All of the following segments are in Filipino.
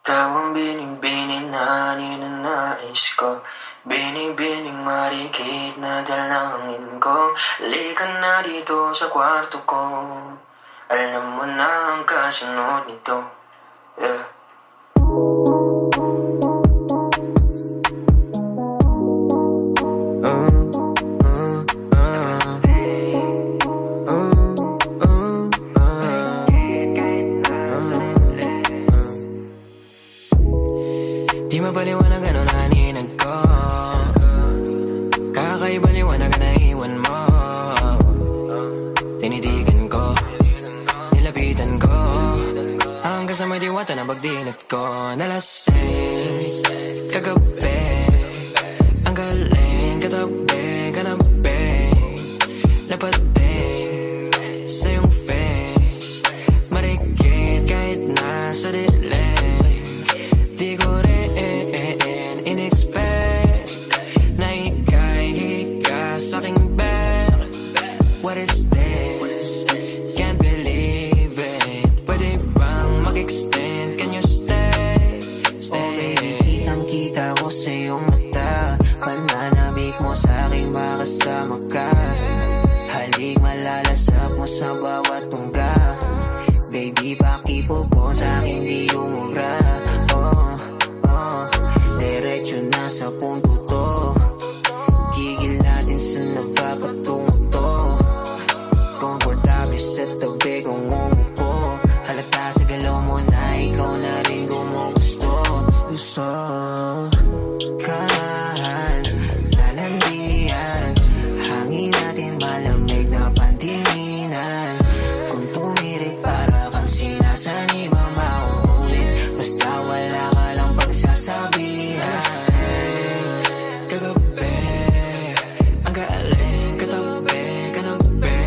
Ikaw ang bining-bining na ninanais ko, bining-bining marikit na dalangin ko. Halika na dito sa kwarto ko, alam mo na ang kasunod nito. Yeah. Di mapaliwanag ano na haninag ko, kakaibaliwanag na iwan mo. Tinitigan ko, nilapitan ko, hanggang sa may diwata na pagdinat ko. Nalasing kagabi, ang galing katabi, kanabi, napating sa iyong face, marikit kahit nasa dilim. Di ko rin in-expect na ika'y hika sa'king bed. What is this? Can't believe it. Pwede bang mag-extend? Can you stay? Stay. Kitang-kita ko sa iyong mata, pananabik mo sa'king makasama ka. Halik malalasap mo sa bawat tungga. Baby, pakipog mo sa'king di umura. Diretso na sa punto to, gigil natin sa nagpapatungo to. Komportable sa tabi kong umupo, halata sa galaw mo na ikaw na rin gumugusto. Gusto kahan, lalandian, hangin natin malamig na pandinan. Kung tumirik para kang sinasaniba mauulit, basta wala ka lang pagsasabi. Kagabi, ang galing katabi, kanabi,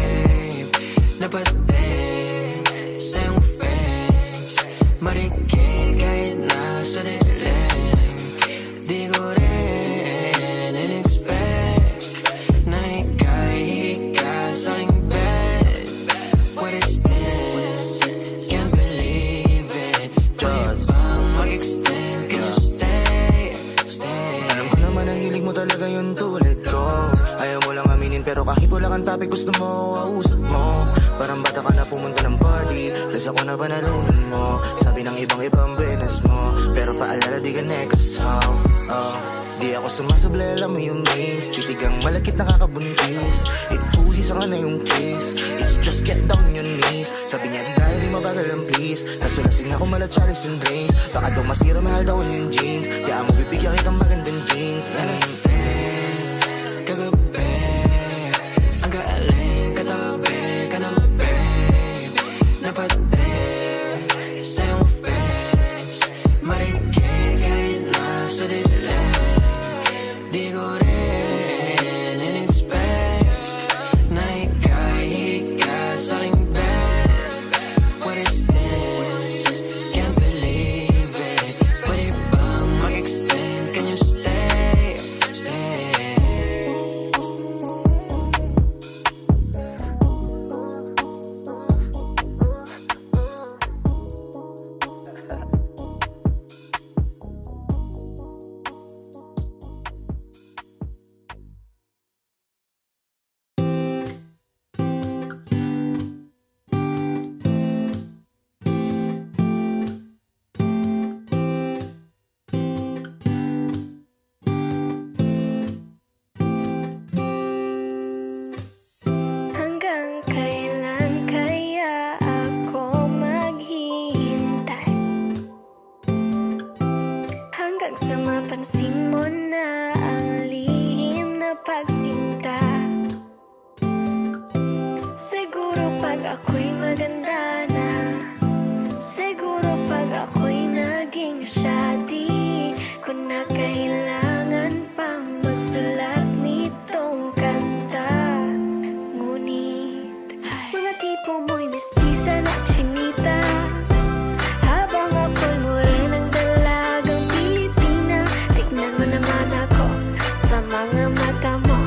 napating sa iyong face, marikit kahit nasa dilim. Di ko rin in-expect na ika'y hika sa'king bed. What is this? Can't believe it. Pwede bang mag-extend? Can you stay? Stay. Alam ko naman ang hilig mo talaga yun tulad ko. Ayaw mo lang aminin pero kahit wala kang topic gusto mo kausap mo. Parang bata ka na pumunta ng party, tas ako na banalunan mo. Sabi ng ibang business mo, pero paalala di ka nekasaw. Di ako sumasablay, alam mo yung miss. Titigang malakit nakakabuntis, it pussy sa na yung kiss. It's just get down your knees. Sabi niya dahil di mabagal ang please, nasulasing ako mala chalice and drinks. Baka daw masira mahal daw yung jeans, kaya mo bibigyan kitang magandang jeans. Nalasing kagabi, ang galing katabi, kanabi, napating sa iyong face, marikit kahit nasa dilim. Di ko rin in-expect na ika'y hika sa'king bed. What is this? Can't believe it. Pwede bang mag-extend? Can you stay? Stay. Hanggang kailan kaya ako maghihintay? Hanggang sa mapansin mo na ang lihim na pagsinta. Siguro pag ako'y maganda na, siguro pag ako'y naging siya, di ko na kailangan pang magsulat nitong kanta. Ngunit mga tipo mo'y mestiza na chinita, habang ako'y morenang dalagang Pilipina. Tignan mo naman ako sa mga mata mo,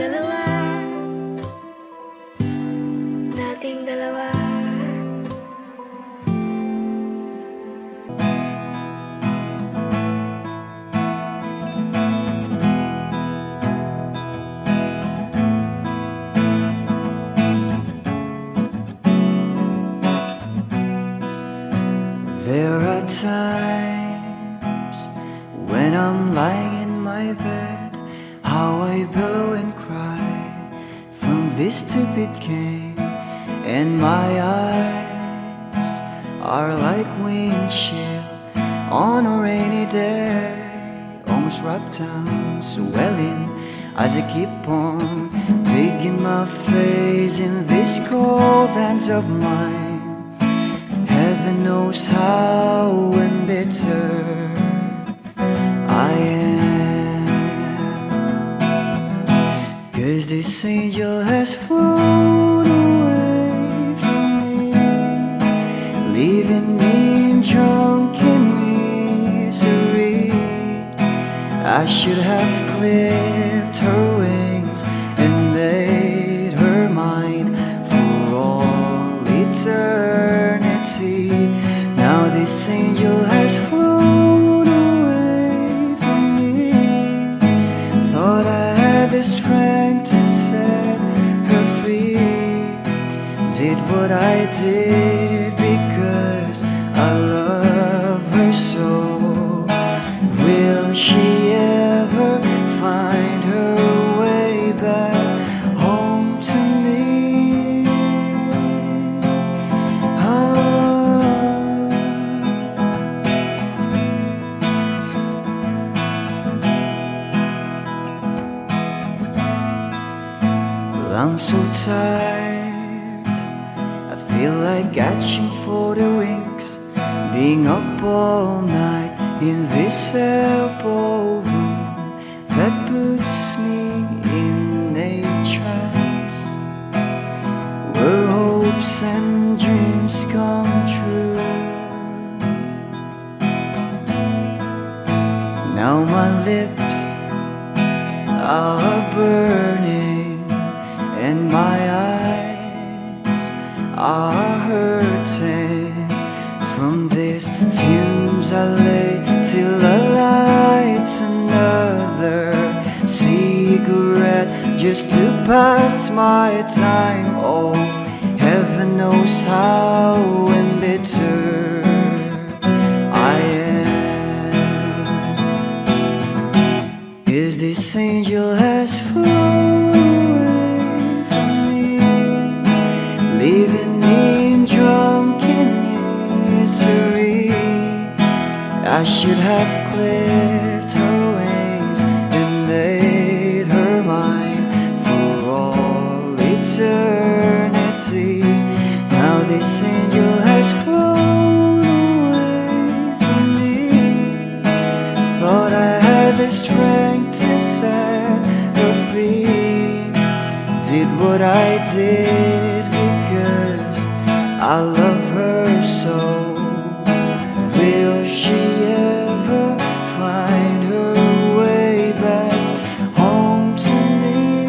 dalawa, nating dalawa. There are times when I'm lying in my bed, how I billow and cry from this stupid game, and my eyes are like windshield on a rainy day, almost rubbed down, swelling as I keep on digging my face in these cold hands of mine. Heaven knows how embittered I am, 'cause this angel has flown away from me, leaving me in drunken misery. I should have clipped her wings and made her mine for all eternity. Now this angel has flown away from me. Thought I had the strength to set her free. Did what I did because I love her so. Will she ever find her way back home to me? Well, I'm so tired, I feel like catching for the wings, being up all night in this elbow room that puts me in a trance, where hopes and dreams come true. Now my lips are burning and my eyes are hurting from these fumes. I lay till I light another cigarette just to pass my time. Oh, heaven knows how embittered I am, 'cause this angel has flown away from me, leaving me in drunken misery. I should have clipped her wings and made her mine for all eternity. Now this angel has flown away from me. Thought I had the strength to set her free. Did what I did because I love her so. Will she ever find her way back home to me?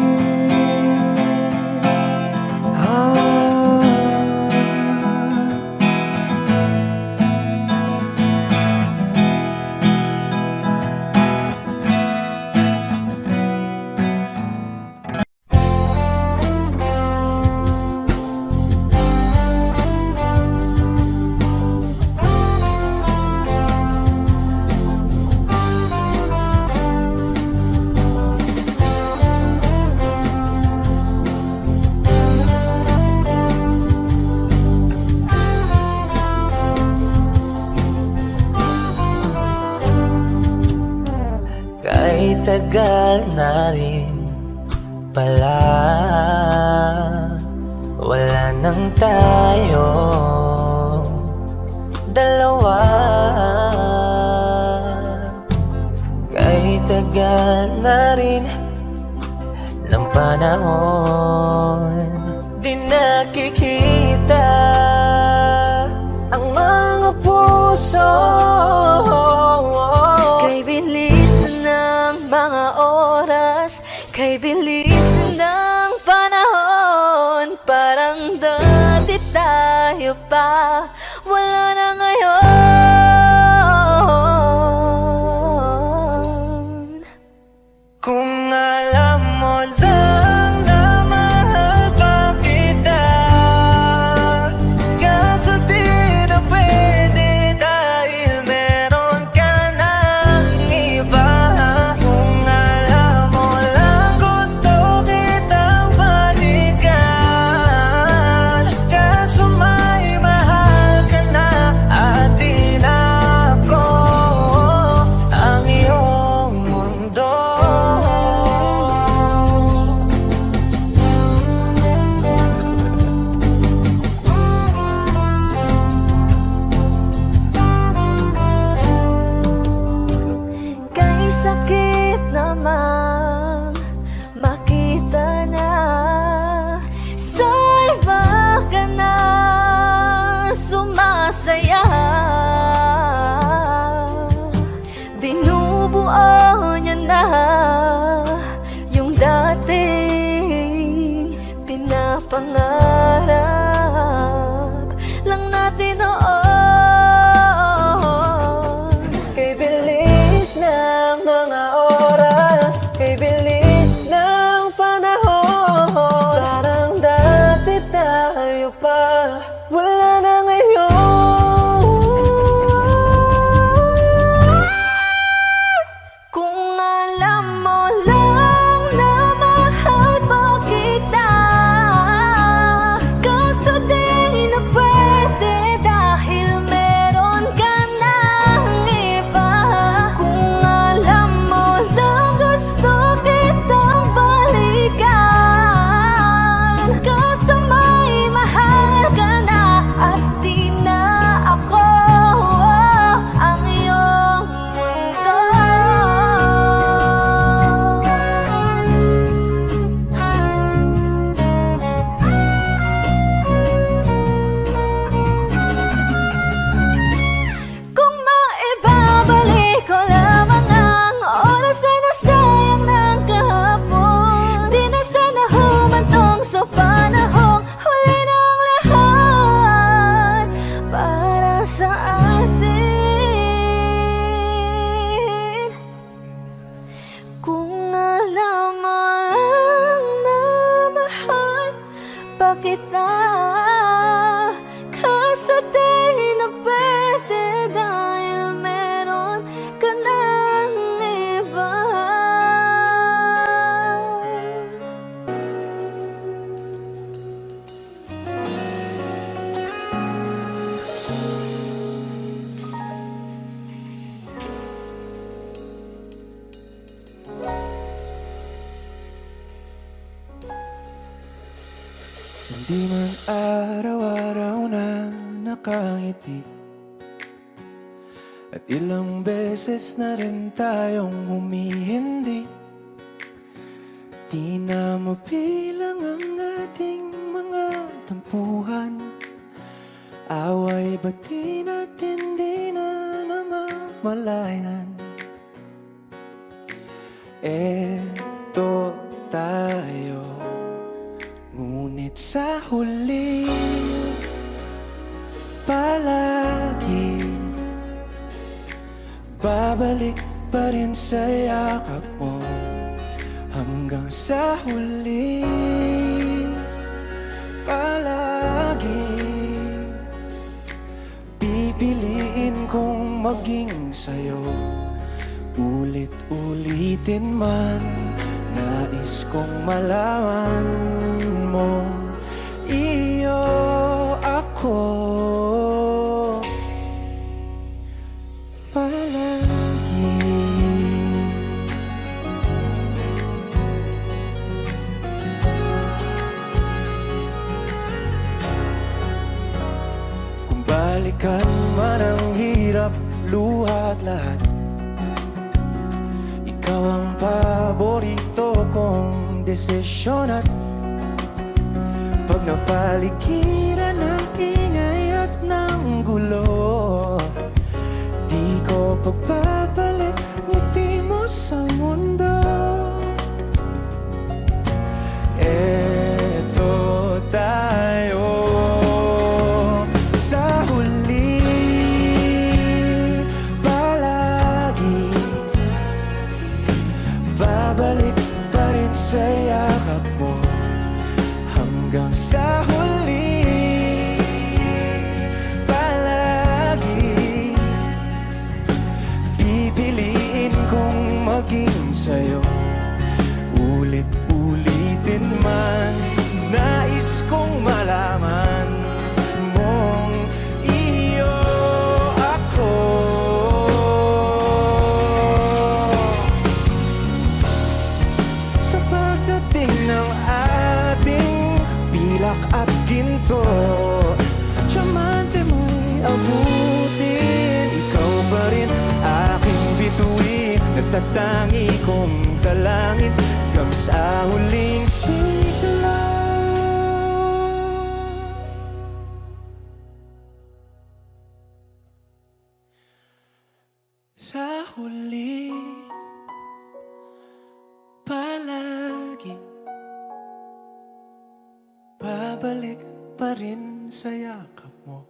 Kahit tagal na rin pala, wala nang tayo dalawa. Kahit tagal na rin ng panahon, di nakikita ang mga puso. Kay bilis ng mga oras, kay bilis namang makita na sa iba ka na sumasaya. Binubuo niya na yung dating pinapangarap lang natin noon. Kay bilis ng mga oras, kay bilis ng panahon, parang dati tayo pa, wala na ngayon. Kung alam mo lang na mahal mo kita, kaso di na pwede dahil meron ka ng iba. Kung alam mo lang gusto kitang balikan, kaso may mahal ka na at di na ako ang iyong mundo. Kung maibabalik ko lamang ang oras na nasayang ng kahapon, di na sana humantong sa panahong huli ng lahat para sa atin. Kung alam mo lang na mahal pa kita, kaso di na pwede dahil meron ka ng iba. Hindi man araw-araw na nakangiti, at ilang beses na rin tayong humihindi. Di na mabilang ang ating mga tampuhan, away bati natin di na namamalayan. Eto tayo, ngunit sa huli palagi babalik pa rin sa yakap mo. Hanggang sa huli palagi pipiliin kong maging sa'yo. Ulit-ulitin man, nais kong malaman mo, iyo ako palagi. Kung balikan man ang hirap, luha at lahat, ikaw ang paborito kong desisyon. At pag napaligiran ng ingay at ng gulo, di ko pagpapalit ngiti mo sa mundo. Eto tayo sa huli palagi, babalik pa rin sa yakap mo. Hanggang sa huli palagi pipiliin kong maging sa'yo. Ulit-ulitin man, nais kong malaman mong iyo ako. Sa pagdating ng ating pilak at ginto, tiyamante mo'y abutin, ikaw pa rin aking bituin. itatangi kong dalangin hanggang sa huling sigla. Sa huli, palagi babalik pa rin sa yakap mo,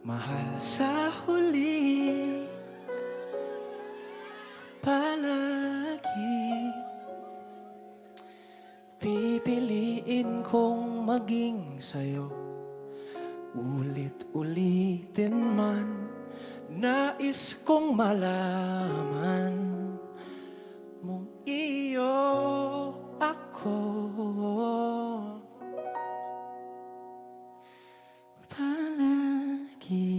mahal. Sa huli, palagi pipiliin kong maging sa'yo, ulit-ulitin man. Nais kong malaman mong iyo ako. Palagi.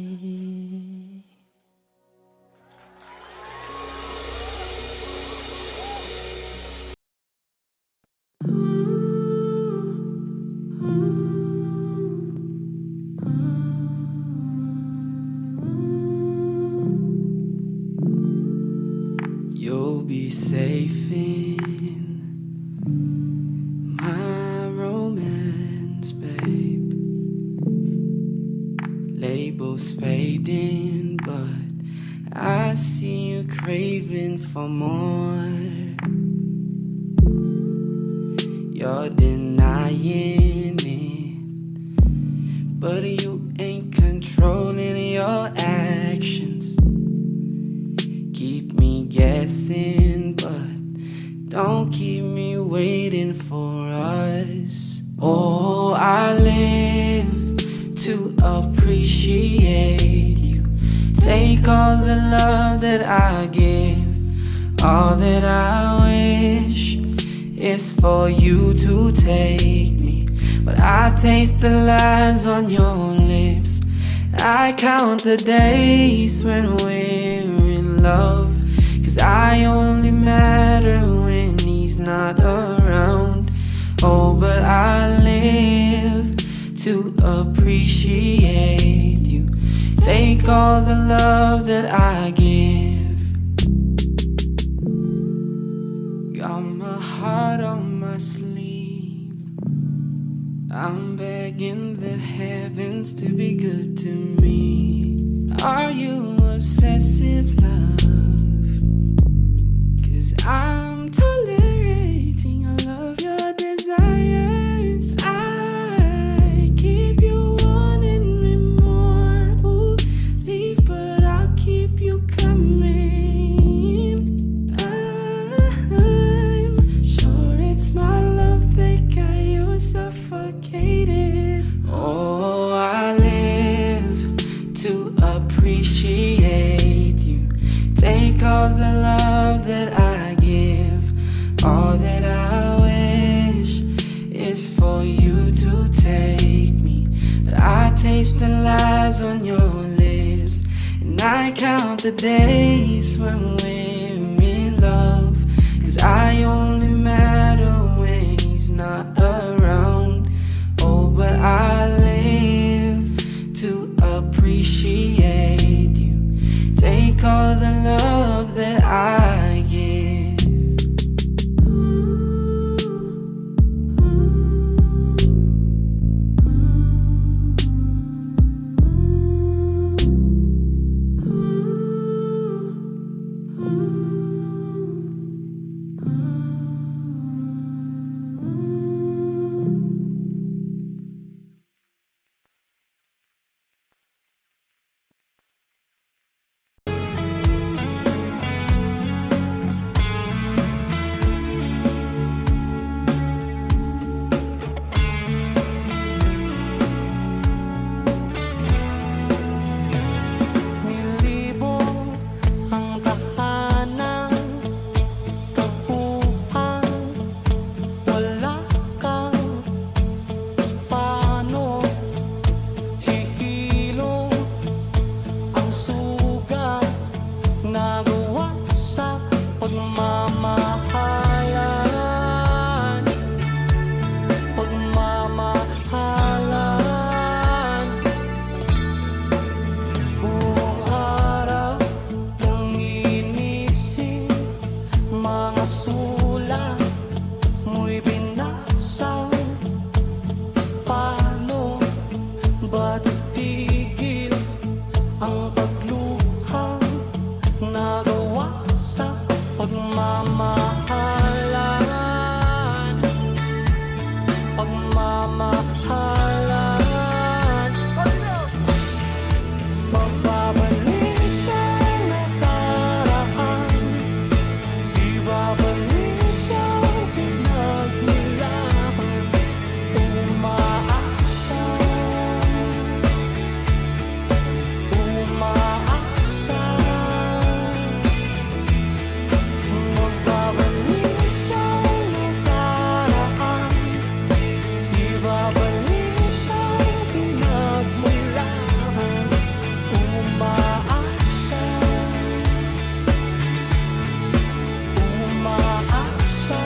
You'll be safe in my romance, babe. Labels fading, but I see you craving for more. You're denying it, but you ain't controlling your actions. Keep me guessing, but don't keep me waiting for us. Oh, I live to appreciate you. Take all the love that I give. All that I wish is for you to take me, but I taste the lies on your lips. I count the days when we're in love, 'cause I only matter when he's not around. Oh, but I live to appreciate you. Take all the love that I give. Got my heart on my sleeve. I'm begging the heavens to be good to me. Are you obsessive, love? 'Cause I'm tolerating all of your desires. I keep you wanting me more. Ooh, leave, but I'll keep you coming. I'm sure it's my love that got you suffocated. Oh, I live to appreciate you. Take all the love that I give. All that I wish is for you to take me, but I taste the lies on your lips, and I count the days when we're in love, 'cause I only matter when he's not around. Oh, but I live to appreciate you. Take all the love that I give. Ooh. mga sulat mo'y binasa. Paano ba't tigil ang pagluhang nagawa sa pagmamahalan? Pagmamahalan. Magbabalik ang nakaraan, ibabalik ang pinagmulan. Umaasa, umaasa. Magbabalik ang nakaraan, ibabalik ang pinagmulan. Umaasa, umaasa.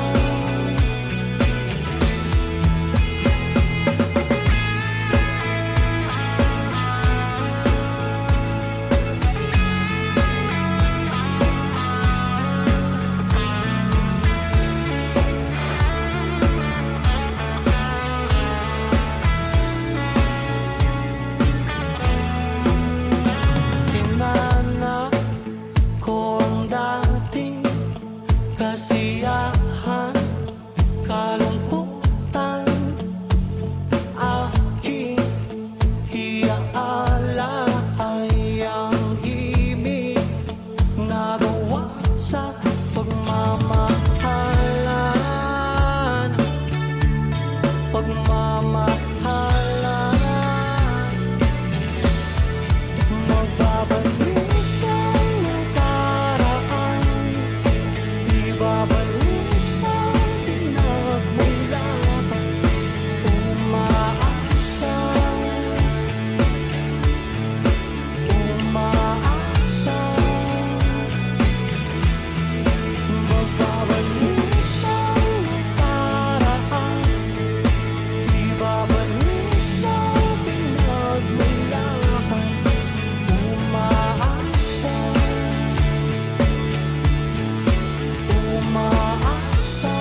Tinana ko ang dating kasiyahan, kalungkutan, aking iaala ay ang himig nagawa sa pagmamahalan. Pagmamahalan. Magbabalik ang nakaraan, ibabalik ang pinagmulan. Umaasa, umaasa. Magbabalik ang nakaraan, ibabalik ang pinagmulan. Umaasa, umaasa.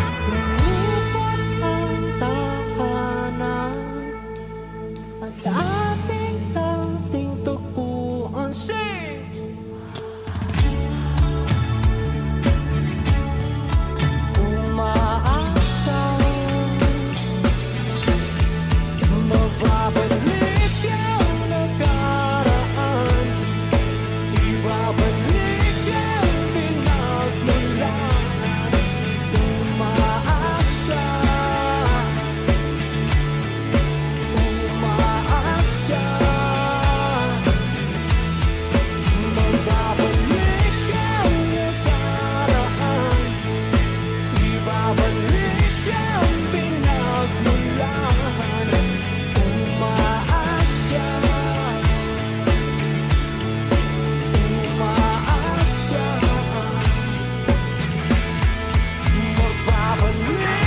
Lumipot ang tahanan at ating dating tagpuan. Sing! Umaasa, magbabalik ang nakaraan, ibabalik ang pinagmulan. Umaasa, umaasa. Magbabalik ang nakaraan, ibabalik ang pinagmulan. Umaasa, umaasa. Magbabalik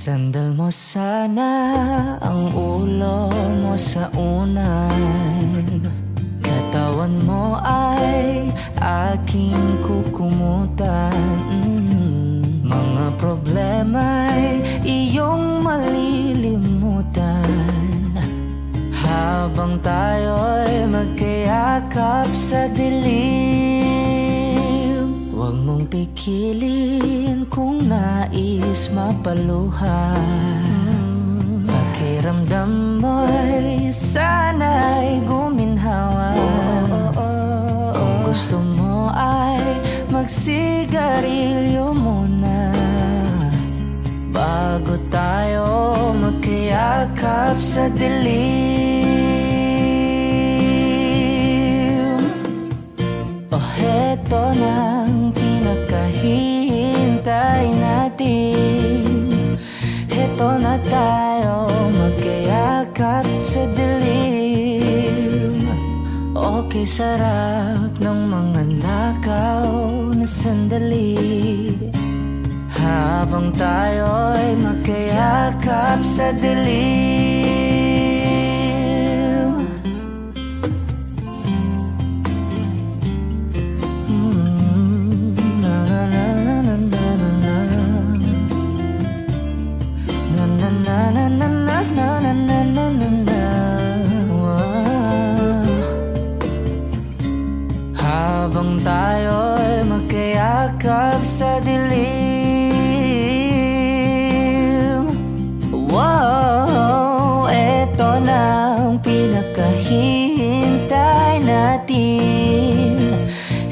Sandal mo sana ang ulo mo sa unan. Katawan mo ay aking kukumutan. Mga problema'y iyong malilimutan habang tayo'y magkayakap sa dilim. Huwag mong pikilin kung nais mapaluhan. Pakiramdam mo'y sana'y guminhawa. Kung gusto mo ay magsigarilyo muna bago tayo magkayakap sa dilim. O heto nang pinakahihintay natin. Heto na tayo magkayakap sa dilim. Okay, sarap ng mga nakaw na sandali habang tayo'y magkayakap sa dilim. Na na na na na na na na na na na na na na na na. Habang tayo'y magkayakap sa dilim. Wow, eto na ang pinakahihintay natin.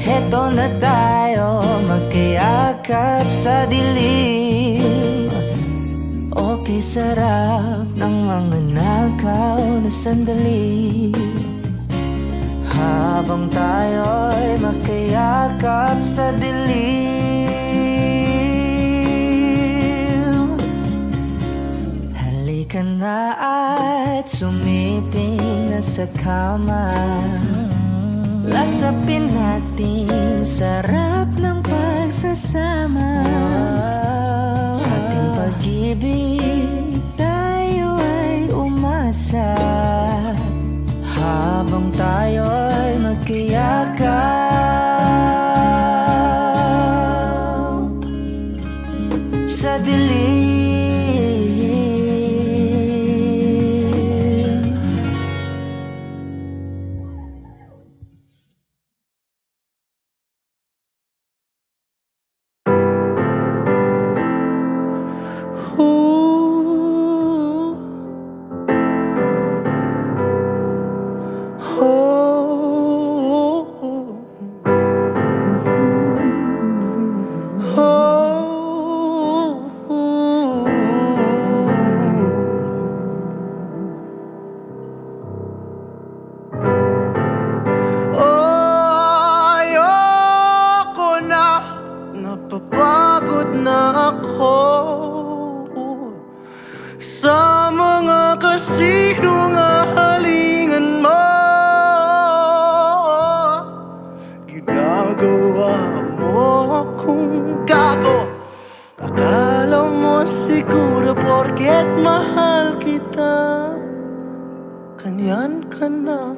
Eto na tayo magkayakap sa dilim. Okay, sarap ng mga nakaw na sandali habang tayo'y magkayakap sa dilim. Halika na at sumiping na sa kama. Lasapin natin sarap ng pagsasama. Sa ating pag-ibig tayo ay umasa habang tayo'y magkayakap sa dilim. Napapagod na ako sa mga kasinungalingan mo. Ginagawa mo akong gago. Akala mo siguro porket mahal kita, kanyan ka na.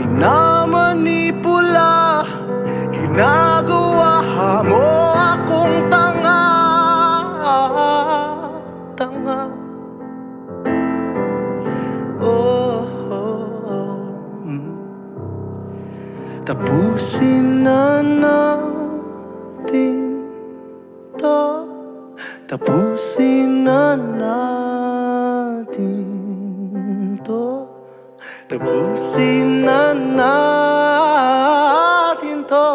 Minamanipula, ginagawa mo akong tanga. Tanga. Tapusin na natin to. Tapusin na natin to. Tapusin na natin to.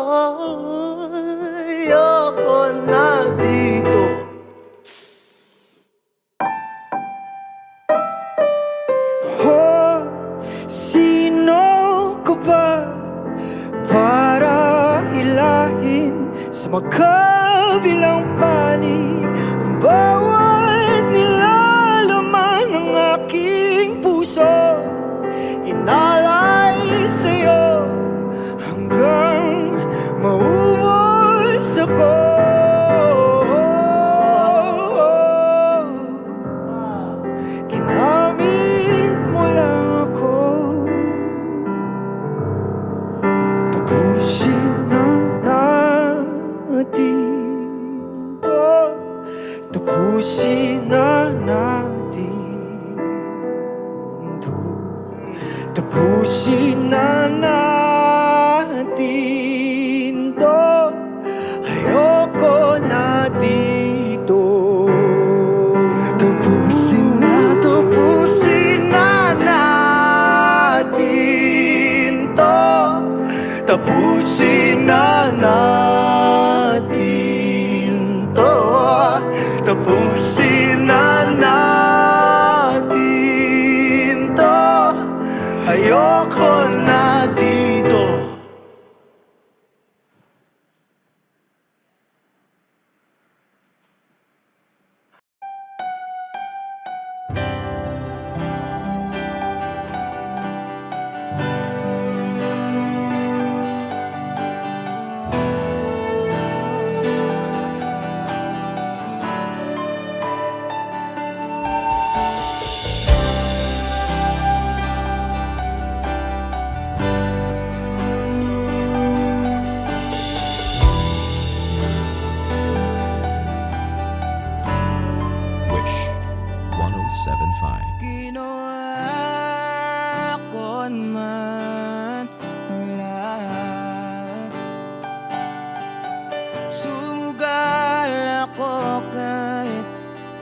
Ayoko na dito. Oh, sino ka ba para hilahin sa magkabilang panig ang bawat nilalaman ng aking puso? Inalay sa'yo hanggang maubos ako. Tapusin na natin to. Ayoko na dito. Tapusin na natin to. Tapusin na natin to. Tapusin na natin to. Ayoko na dito. Wish 1075. Ginawa ko man ang lahat. Sumugal ako kahit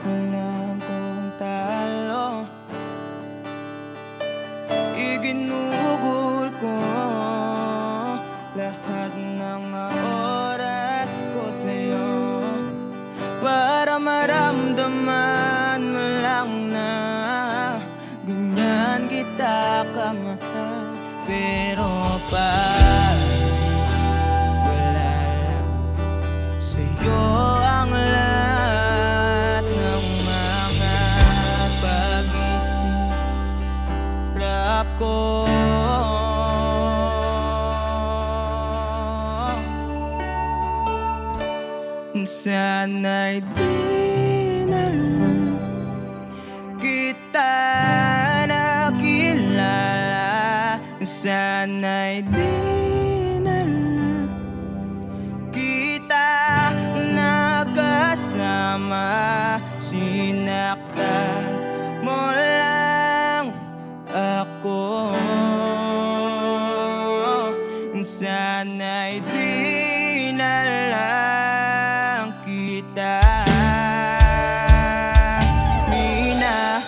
alam kong talo. Iginugol ko lahat ng oras ko sa'yo para maramdaman mo lang na ganyan kita kamahal. Pero pag wala lang sa'yo ang lahat ng mga paghihirap ko, sana'y di na lang kita nakilala. Sana'y di na lang kita nakasama. Sinaktan mo lang ako. Sana'y di na lang kita di na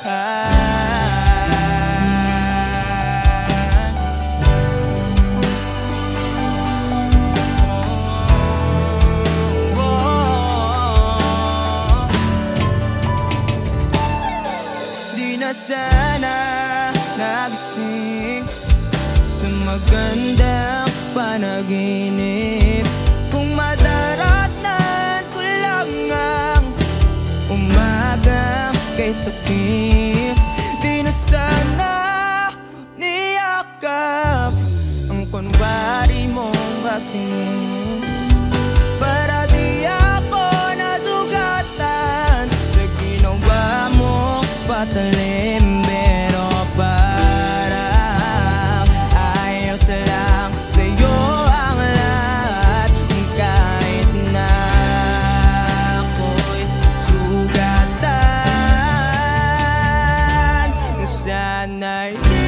sana nagising sa magandang panaginip. Kung madaratnan ko lang ang umaga kay sakit, di na sana niyakap ang kunwari mong pagtingin. Para di ako nasugatan sa ginawa mo patalim. Pero parang ayos lang sa'yo ang lahat, kahit na ako'y sugatan. Sana'y di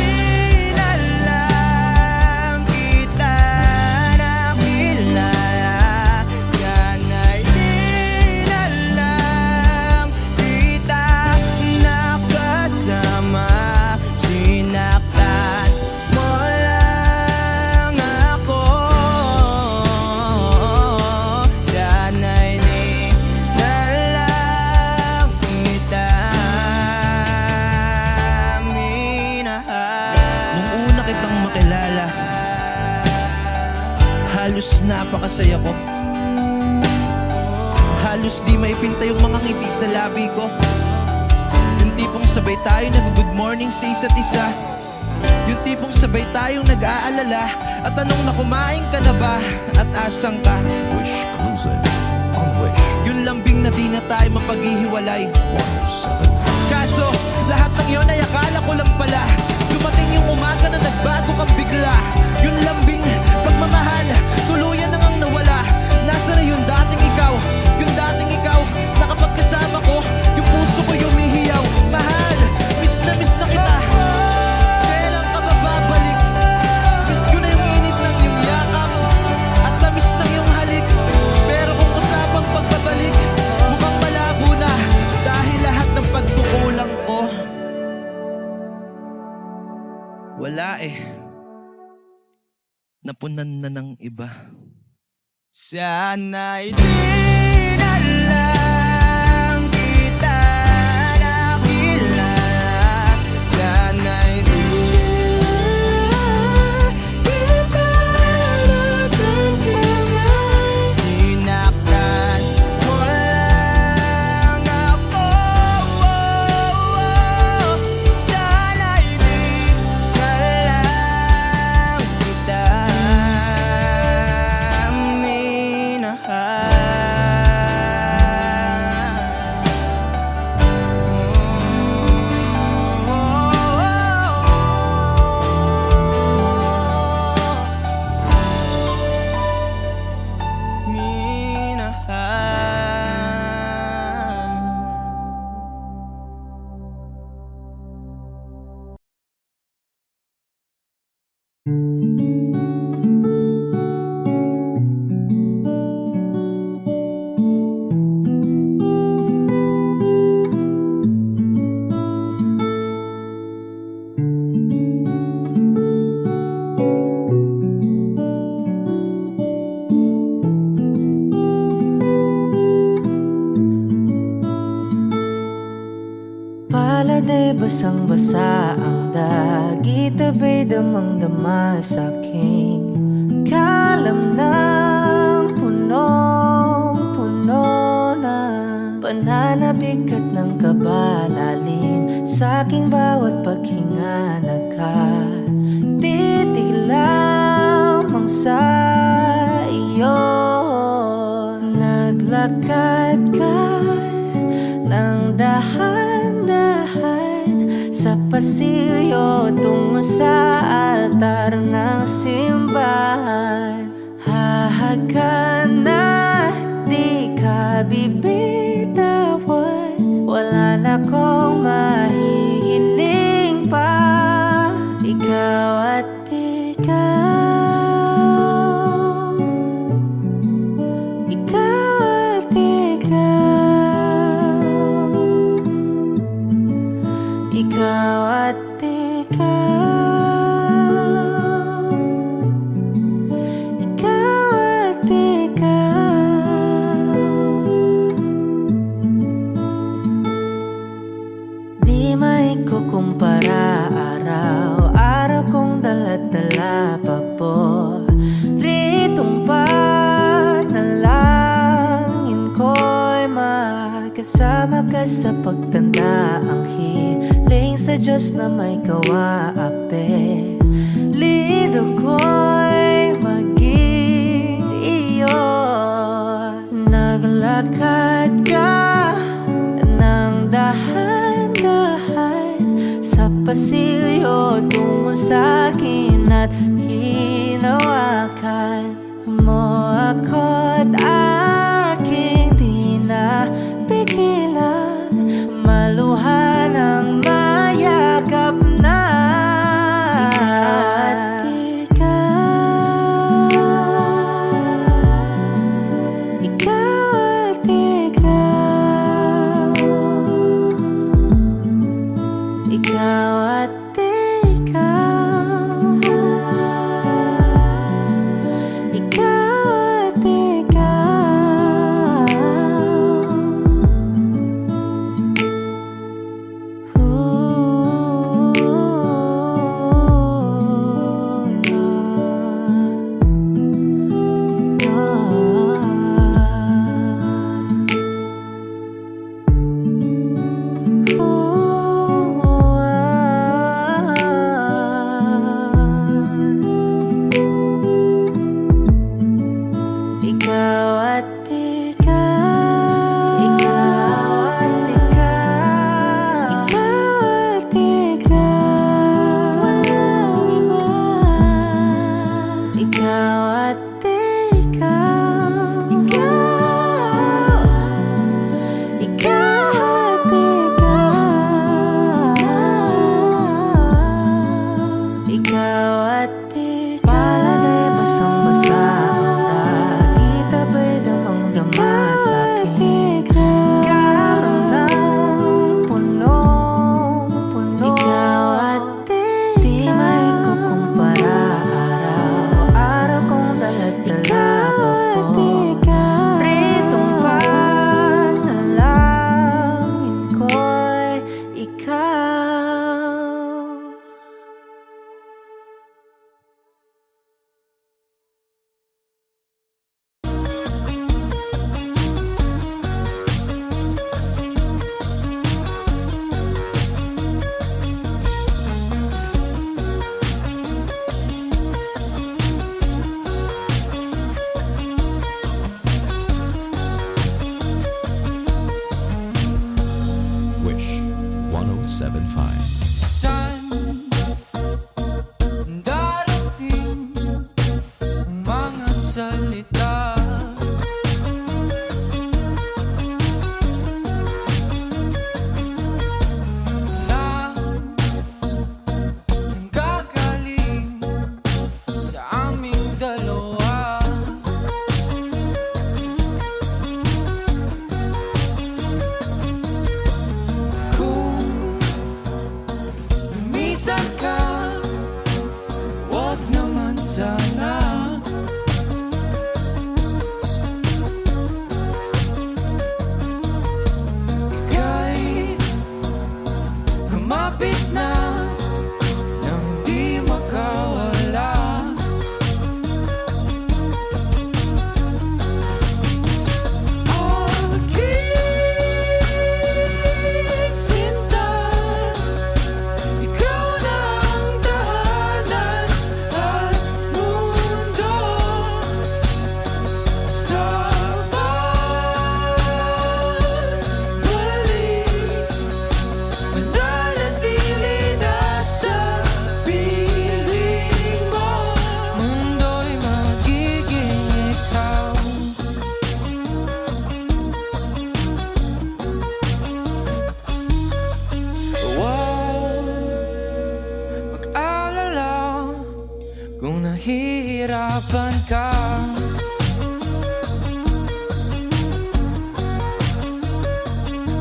na lang kita nakilala. Sana'y di na lang kita nakasama. Sinaktan mo lang ako. Sana'y di na lang kita minahal. Nung una kitang makilala, halos napakasaya ko. Halos di maipinta yung mga ngiti sa labi ko. Yung tipong sabay tayo nag-good morning sa isa't isa. Yung tipong sabay tayong nag-aalala at tanong na kumain ka na ba at asang ka. Wish Exclusive on Wish Yung lambing na di na tayo mapaghihiwalay. 1075. Kaso lahat ng yon ay akala ko lang pala. Dumating yung umaga na nagbago kang bigla. Yung lambing pagmamahal tuluyan nang ang nawala. Nasa na yung dating ikaw? Yung dating ikaw na kapag kasama ko, yung puso ko yumihiyaw. Mahal, miss na kita. Kailan ka ba babalik? napunan na ng iba. Sana'y di na lang kita nakilala. Sana'y di kita natatamahan. Sinaktan mo lang ako. Sana'y di na lang kita Pala'y basang-basa ang dagit, abay damang-dama sa aking kalam ng punong-puno na pananabik at ng kabalalim sa aking bawat paghinga. Nagkatitig lamang sa iyo, naglakad ka ng dahan-dahan sa pasilyo tungo sa altar ng simbahan. Hahagan at di ka bibitawan, wala na kong mahihiling pa. Ikaw at ikaw, ikaw at ikaw, ikaw at ikaw, ikaw at ikaw. Di maikukumpara, araw-araw kong dala-dala paboritong panalangin ko'y makasama ka sa pagtanda. Ang hiling sa Diyos na may kawaape, lido ko'y maging iyo. Naglakad ka ng dahan-dahan sa pasilyo tungo sa akin at hinawakan mo ako't aking di napigilan, maluha ng mayakap na. Ikaw at ikaw, ikaw at ikaw, ikaw at ikaw, mahihirapan ka.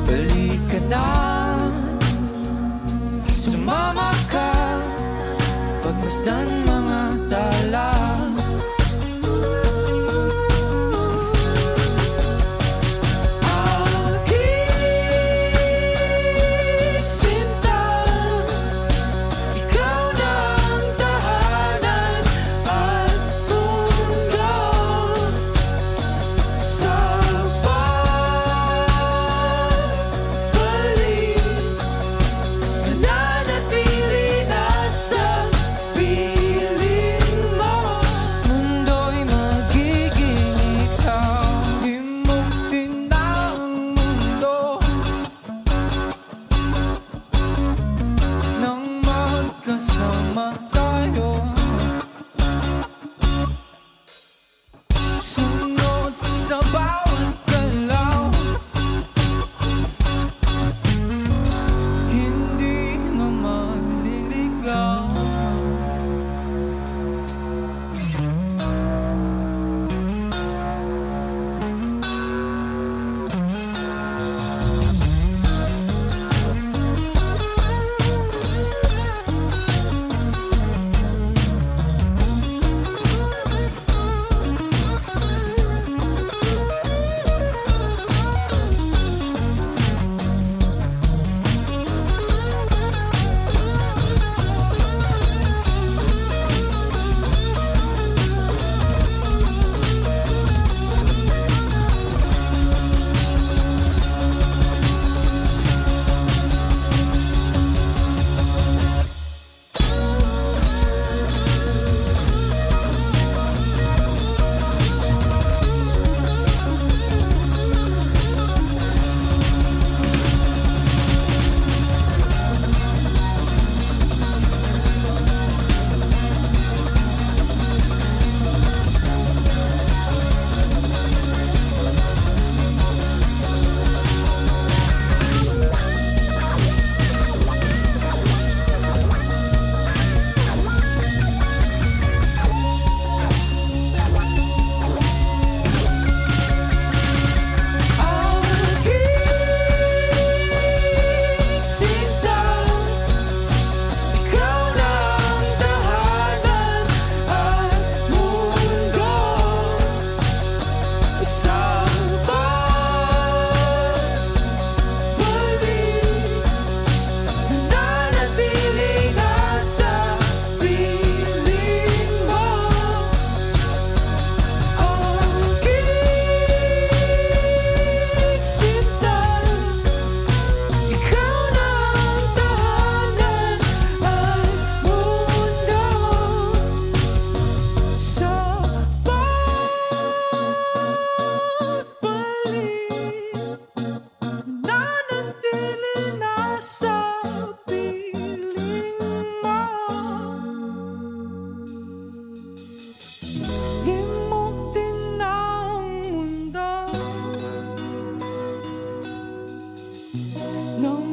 Balik ka na, sumama ka, pagmasdan mga tala. Kasama tayo, sunod sa bawat galaw, hindi na maliligaw.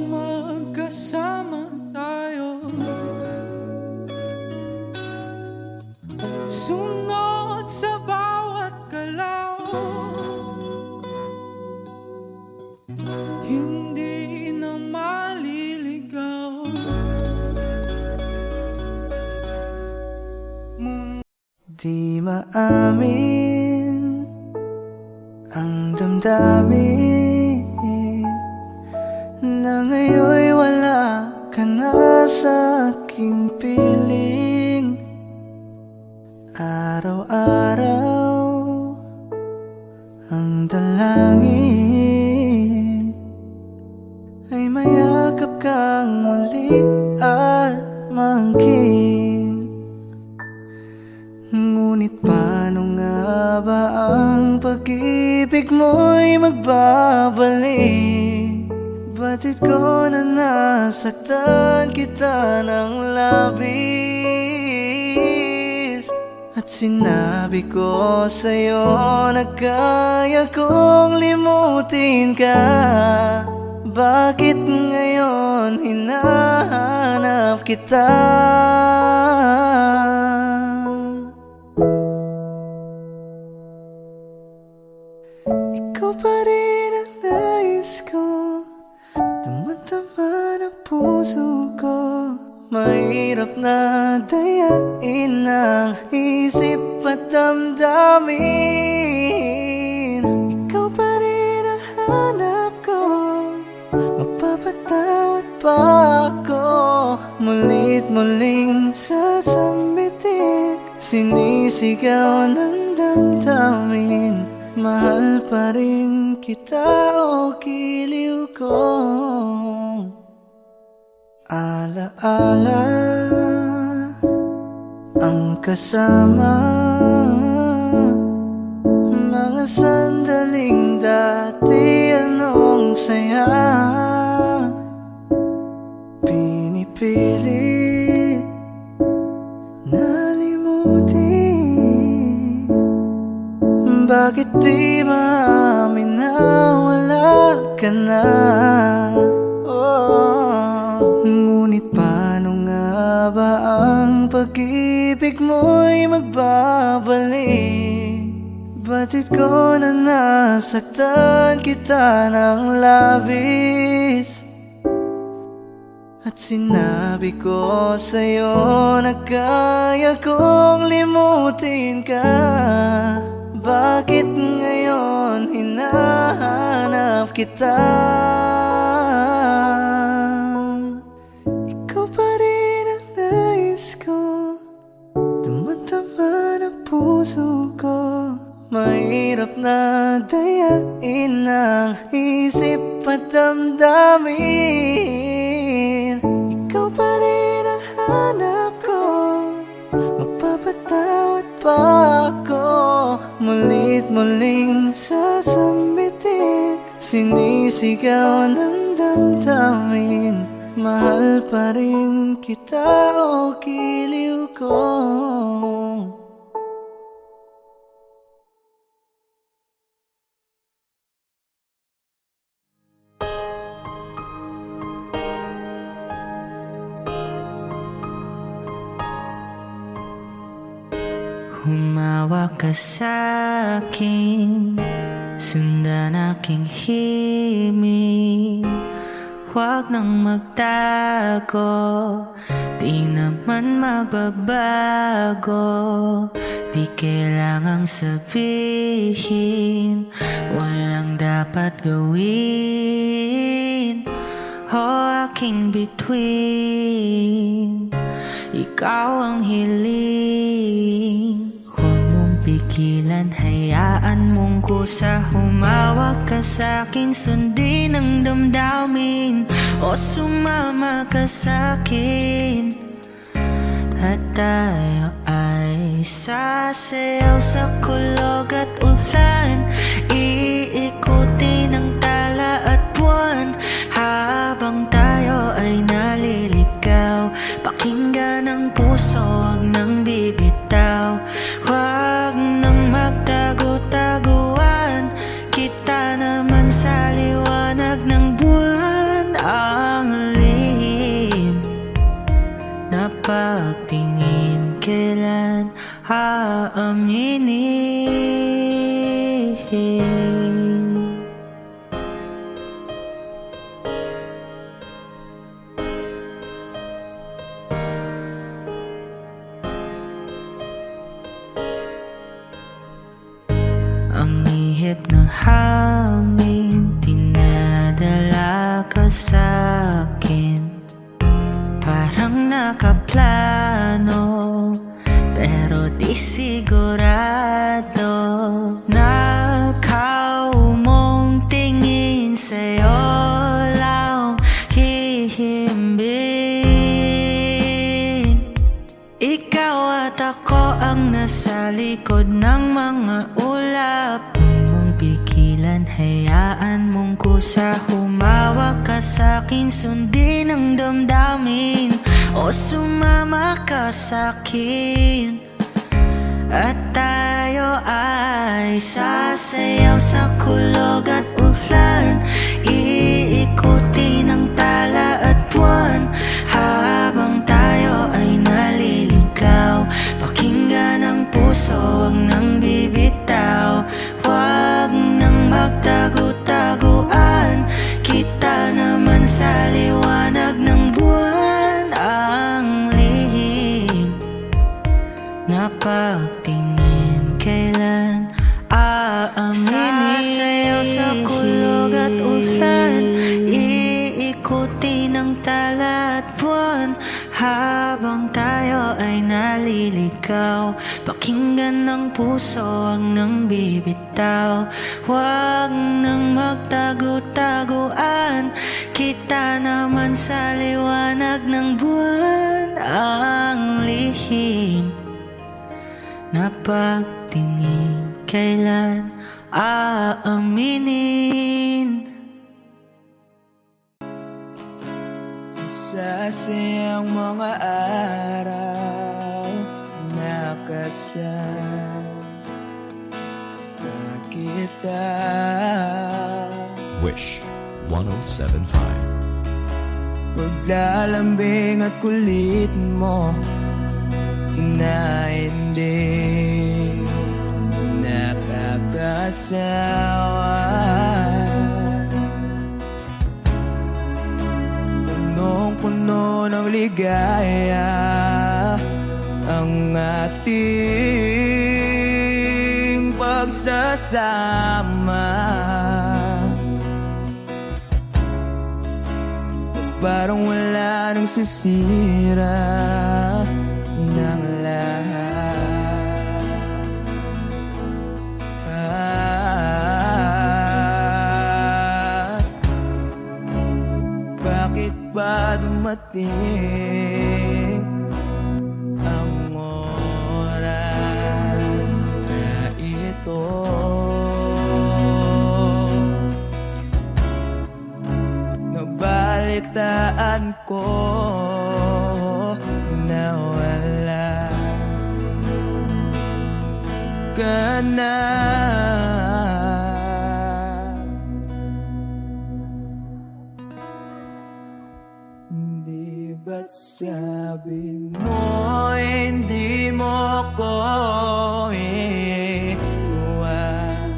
Magkasama tayo, sunod sa bawat galaw, hindi na maliligaw. Di maamin ang damdamin na ngayon'y wala ka na sa aking piling. Araw-araw ang dalangin ay mayakap kang muli at maangkin. Ngunit paano nga ba ang pag-ibig mo'y magbabalik? Batid ko na nasaktan kita ng labis, at sinabi ko sa'yo na kaya kong limutin ka. Bakit ngayon hinahanap kita? Mahirap na dayain ang isip at damdamin. Ikaw pa rin ang hanap ko, mapapatawad pa ako. Mulit muling sasambitin, sinisigaw ng damdamin. Mahal pa rin kita o giliw ko. Alaala ang kasama, mga sandaling dati anong saya. Pinipili nalimutin, bakit di maamin na wala ka na? Ngunit paano nga ba ang pag-ibig mo'y magbabalik? Batid ko na nasaktan kita ng labis, at sinabi ko sa'yo na kaya kong limutin ka. Bakit ngayon hinahanap kita? Ikaw pa rin ang nais ko, damang-dama ng puso ko. Mahirap na dayain ang isip at damdamin. Ikaw pa rin ang hanap ko, mapapatawad pa ako. Mulit muling sasambitin, sinisigaw ng damdamin. Mahal pa rin kita o giliw ko. Humawak ka sa'kin, sundan aking himig. Huwag nang magtago, di naman magbabago. Di kailangang sabihin, walang dapat gawin o aking bituin. Ikaw ang hiling, huwag mong pigilan, hayaan mong kusa. Humawak ka sa'kin, sundin ang damdamin, o sumama ka sa'kin. At tayo ay sasayaw sa kulog at ulan, iikutin ang tala at buwan. Habang tayo ay naliligaw, pakinggan ang puso, huwag nang bibitaw. Huwag nang magtago-taguan, kita naman sa liwanag ng buwan. Ang lihim na pagtingin, kailan aaminin? Ang ihip ng hangin, dinadala ka sa'kin. Parang nakaplano, pero di sigurado. Nakaw mong tingin, sa'yo lang hihimbing. Ikaw at ako ang nasa likod ng mga ulap. Huwag mong pigilan, hayaan mong kusa. Humawak ka sa'kin, sundin ang damdamin, o sumama ka sa'kin. At tayo ay sasayaw sa kulog at ulan, iikutin ang tala at buwan. Habang tayo ay naliligaw, pakinggan ang puso, huwag nang bibitaw. Huwag nang magtago-taguan, kita naman sa liwanag ng buwan. Ang pagtingin, kailan aaminin? Sasayaw sa kulog at ulan, iikutin ang tala at buwan, habang tayo ay naliligaw. Pakinggan ng puso, wag nang bibitaw. Huwag nang magtago-taguan, kita naman sa liwanag ng buwan. Ang lihim na pagtingin, kailan aaminin? Sasayang mga araw nakasama kita. Wish 1075. Paglalambing at kulit mo na hindi nakakasawa. Punong-puno ng ligaya ang ating pagsasama. Parang wala nang sisira ng lahat. Bakit ba dumating ang oras na ito? Nabalitaan ko na wala ka na. Di ba't sabi mo hindi mo ko iwan?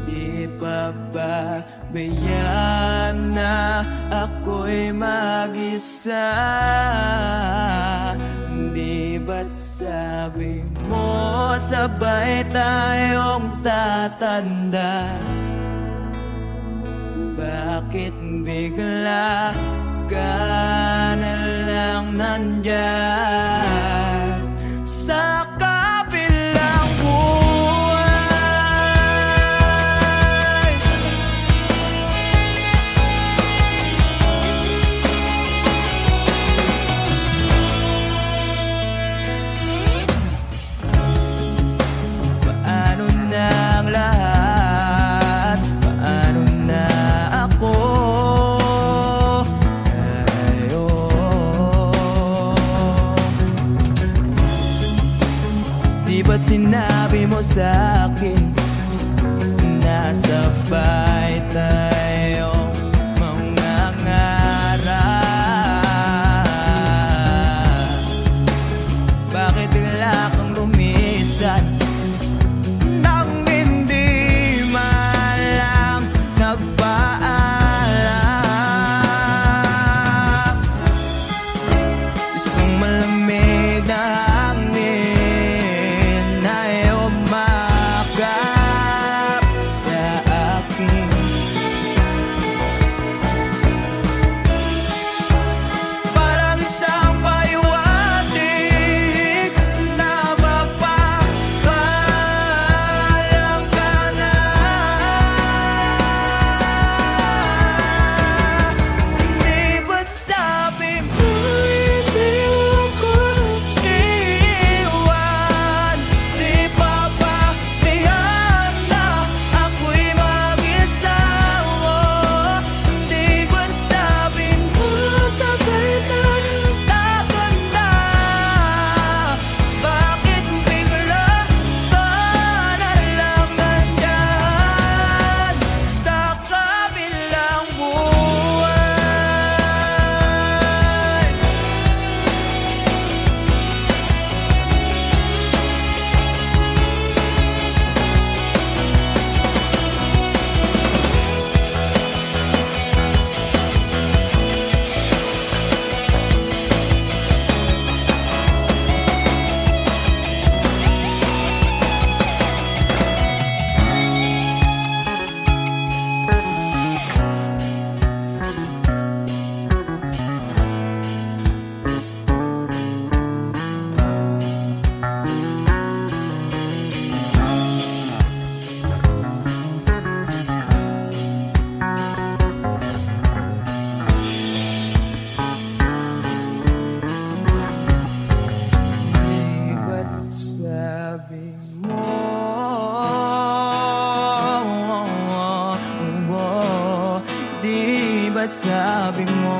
Di pa ba bayaan na ako'y mag-isa? Di ba't sabi mo sabay tayong tatanda? Bakit bigla ka na lang nandyan sa kabilang buhay? Paano na ang lahat? Paano na ako? Di ba't sinabi mo sa'kin na sabay tayong mangangarap? Bakit bigla kang lumisan nang hindi man lang nagpaalam? Isang malamig na hangin ay umakap sa akin mo? Di ba't sabi mo?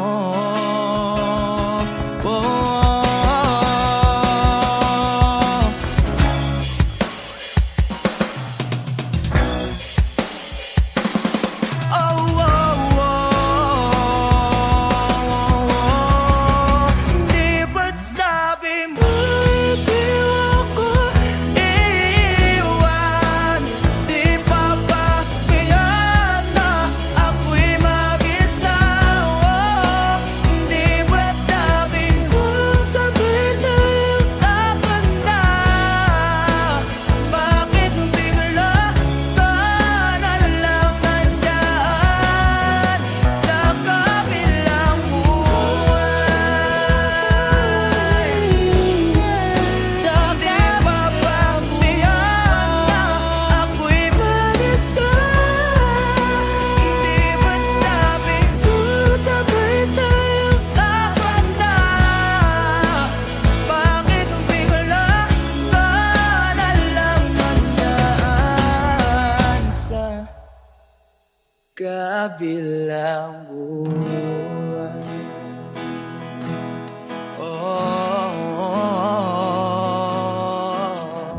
Kabilang buwan.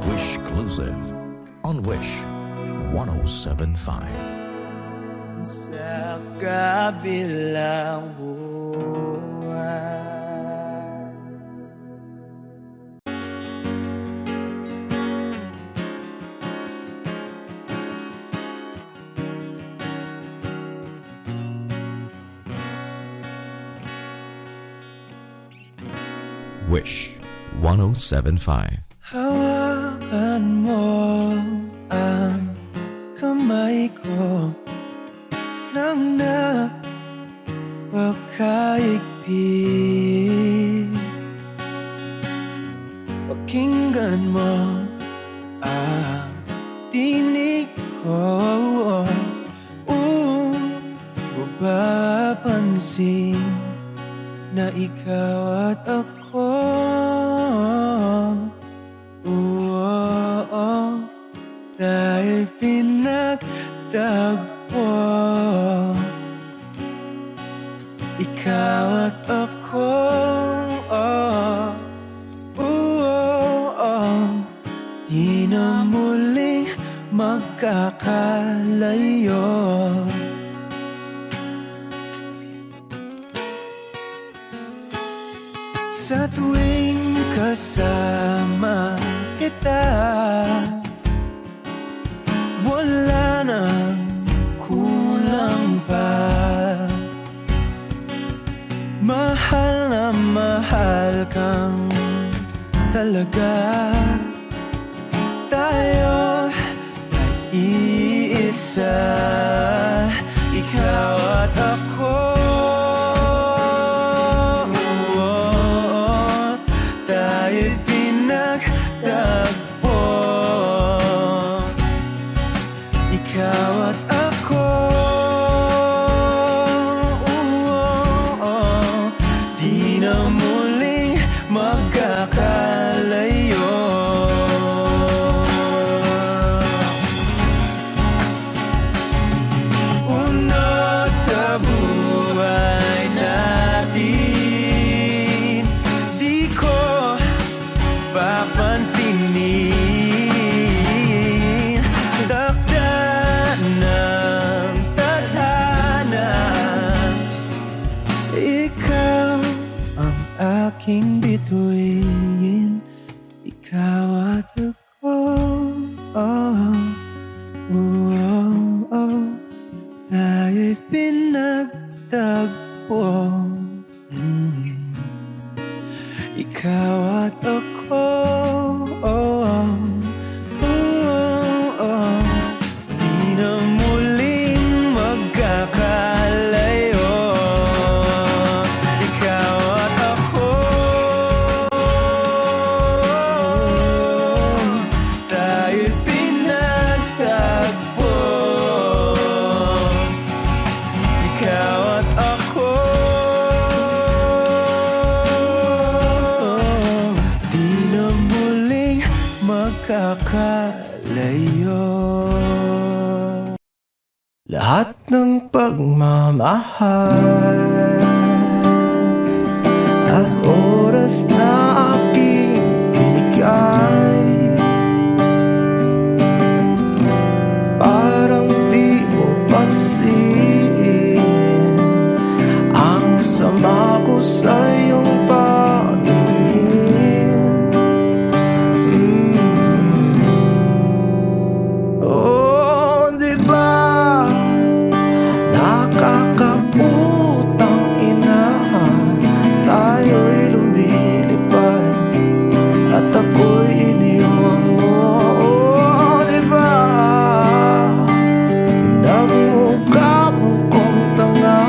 Wish Exclusive on Wish 1075. Sa kabilang buwan. Wish 1075. Hawakan mo ang kamay ko nang napakaigpit. Pakinggan mo ang tinig ko, mapapansin na ikaw at ako. Dahil pinagtagpo, ikaw at ako. Di na muling magkakalayo. Sa tuwing kasama kita, wala nang kulang pa. Mahal na mahal kang talaga. Tayo ay iisa, ikaw at ako. Tayo'y pinagtagpo, ikaw at ako. Di na muling magkakalayo. Una sa buhay natin, di ko papansinin. Takda ng tadhana, ikaw ang aking bituin, ikaw at ako. Tayo'y pinagtagpo, ikaw at ako. Di na muling magkakalayo, ikaw at ako. makalayo. Lahat ng pagmamahal at oras na aking binigay, parang di mo pansin ang sama ko sa iyong paningin. Oh, di ba nakakaputang ina, tayo'y lumilipad at ako'y iniwan mo. Oh, di ba nagmukha mo kong tanga,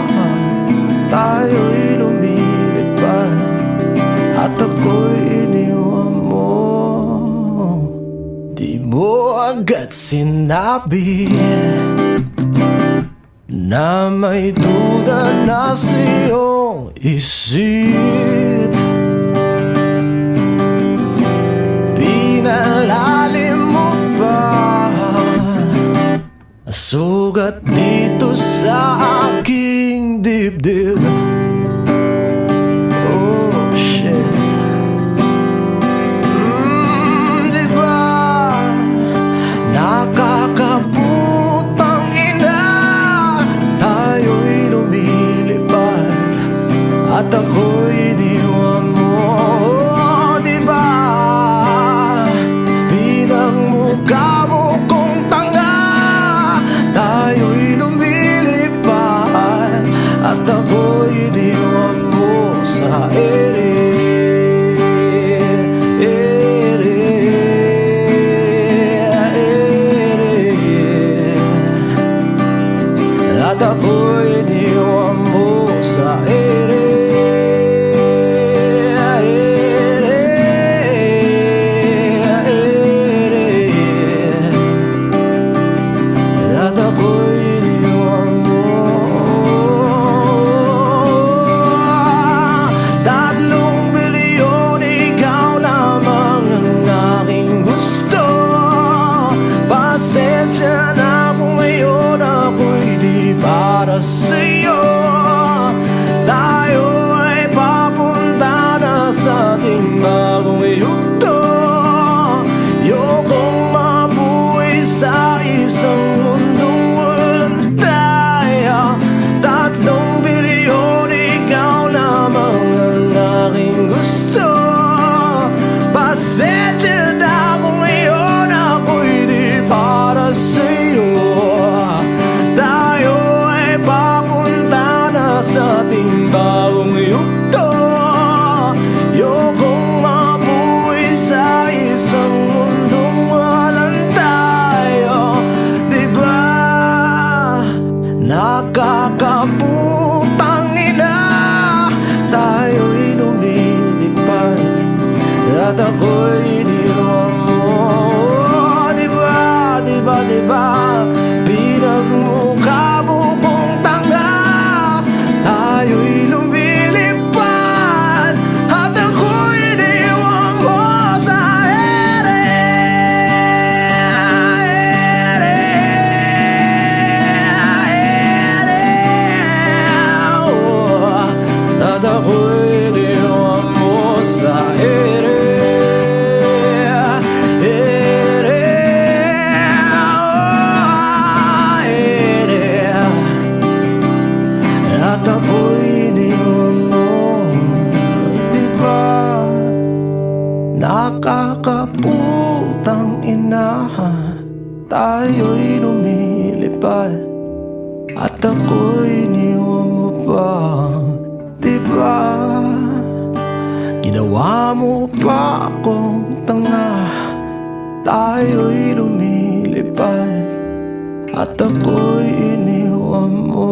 tayo'y lumilipad at ako'y iniwan mo. Di mo agad sinabi na may duda na sa iyong isip, pinalalim mo pa sugat dito sa aking dibdib. Oh shit. Di ba nakakaputang ina, tayo'y lumilipad at ako'y iniwan mo. Oh, di ba pinagmukha mo kong tanga, tayo'y lumilipad at ako'y iniwan mo sa ere. At ako'y iniwan mo sa ere. At ako'y iniwan mo. 3 bilyon, ikaw lamang ang aking gusto. Pasensya na kung ngayon ako'y di para sa'yo. Tayo ay papunta na sa ating bagong yugto. Ayokong mabuhay sa isang mundong walang tayo. 3 bilyon, ikaw lamang ang aking gusto. Pasensya na kung ngayon ako'y di para sa'yo. Tayo ay papunta na sa ating bagong yugto. Ayokong mabuhay sa isang mundong walang tayo. Di ba nakakaputang ina, tayo'y lumilipad at ako'y iniwan mo. Di ba, di ba, di ba pinagmukha mo kong tanga, tayo'y lumilipad at ako'y iniwan mo sa ere. Oh, at ako'y iniwan mo sa ere. At ako'y iniwan mo. Di ba nakakaputang ina, tayo'y lumilipad at ako'y iniwan mo pa. Di ba ginawa mo pa akong tanga, tayo'y lumilipad at ako'y iniwan mo.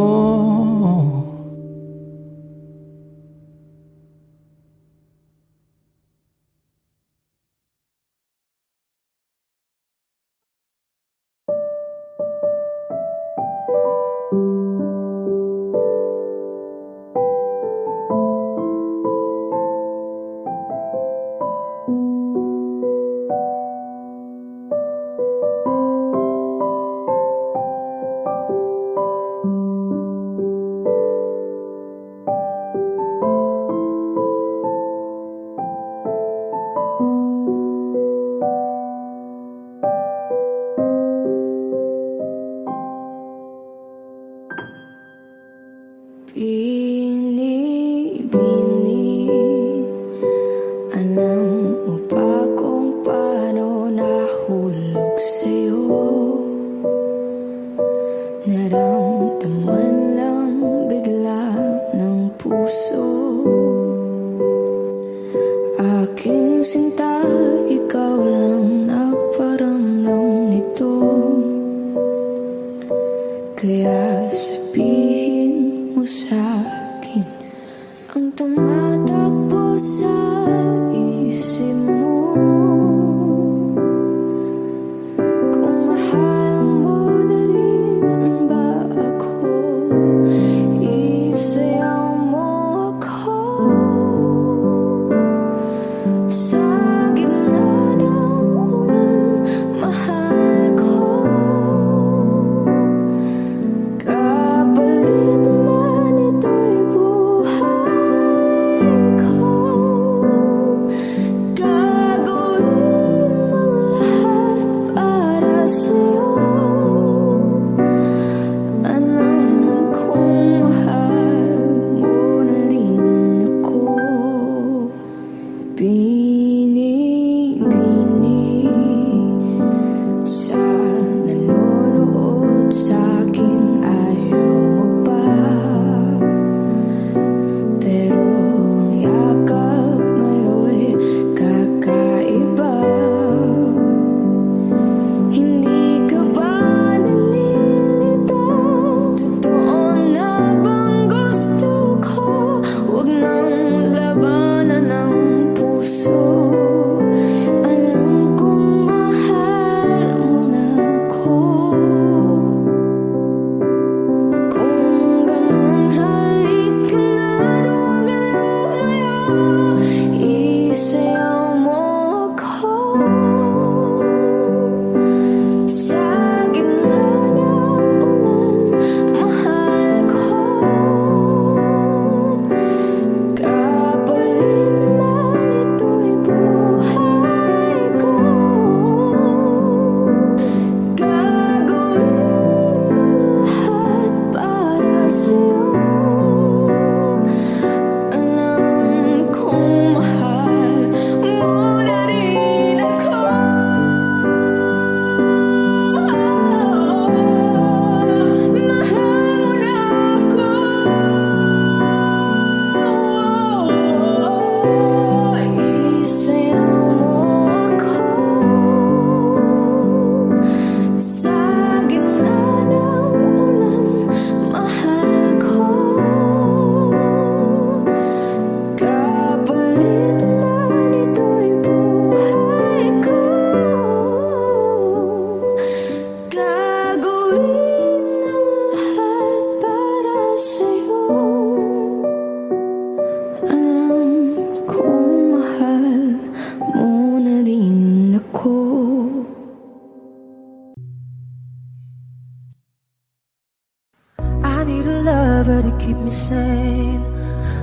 lover to keep me sane.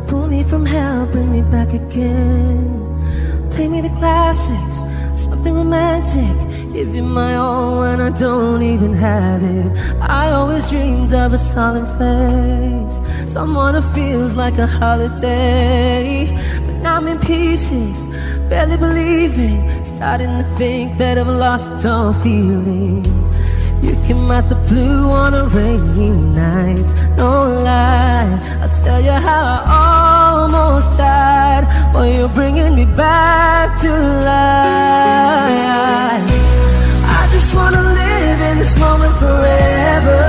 Pull me from hell, bring me back again. Play me the classics, something romantic. Give you my all when I don't even have it. I always dreamed of a solemn face, someone who feels like a holiday. But now I'm in pieces, barely believing, starting to think that I've lost all feeling. You came out the blue on a rainy night, no lie, I'll tell you how I almost died, while you're bringing me back to life. I just wanna live in this moment forever,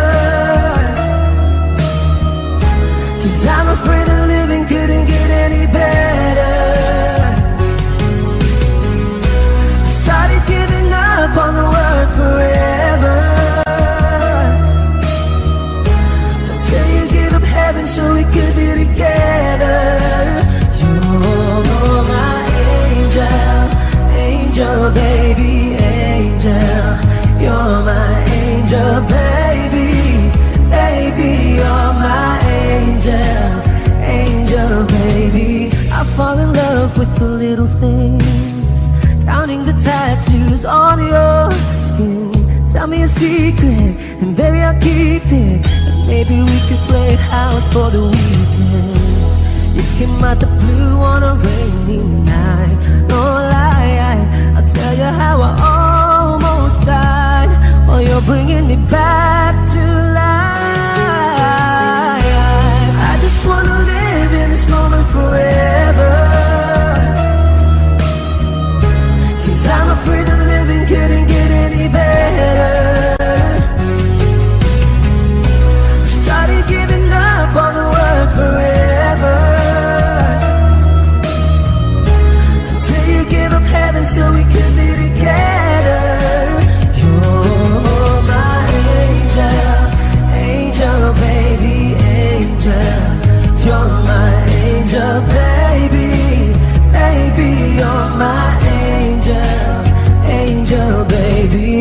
'cause I'm afraid that living couldn't get any better. Started giving up on the word forever, until you give up heaven so we could be together. You're my angel, angel baby, angel. You're my angel baby, baby. You're my angel, angel baby. I fall in love with the little things, counting the tattoos on your skin. Tell me a secret, and baby I'll keep it. And maybe we could play house for the weekend. You came out the blue on a rainy night, no lie, I'll tell you how I almost died, while you're bringing me back to life. I just wanna live in this moment forever, 'cause I'm afraid that living couldn't get any better. Started giving up on the word forever, until you give up heaven so we could be together. You're my angel, angel baby, angel. You're my angel baby, baby. You're my angel, angel baby.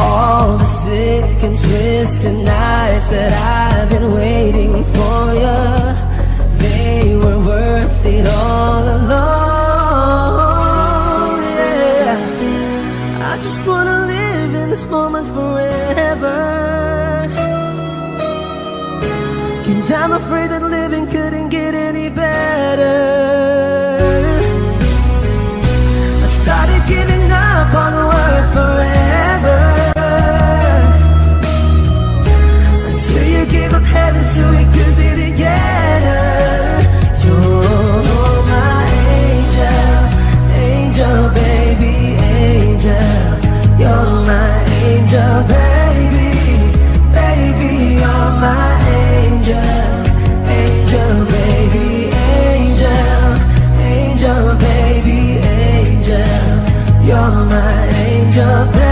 All the sick and twisted nights that I've been waiting for you, they were worth it all alone, yeah. I just wanna live in this moment forever, 'cause I'm afraid that living couldn't get any better. I started giving up on the word forever, until you gave up heaven so we could be together. You're my angel, angel baby, angel. You're my angel baby, baby. You're my angel, angel baby, angel. Angel baby, angel. You're my angel baby.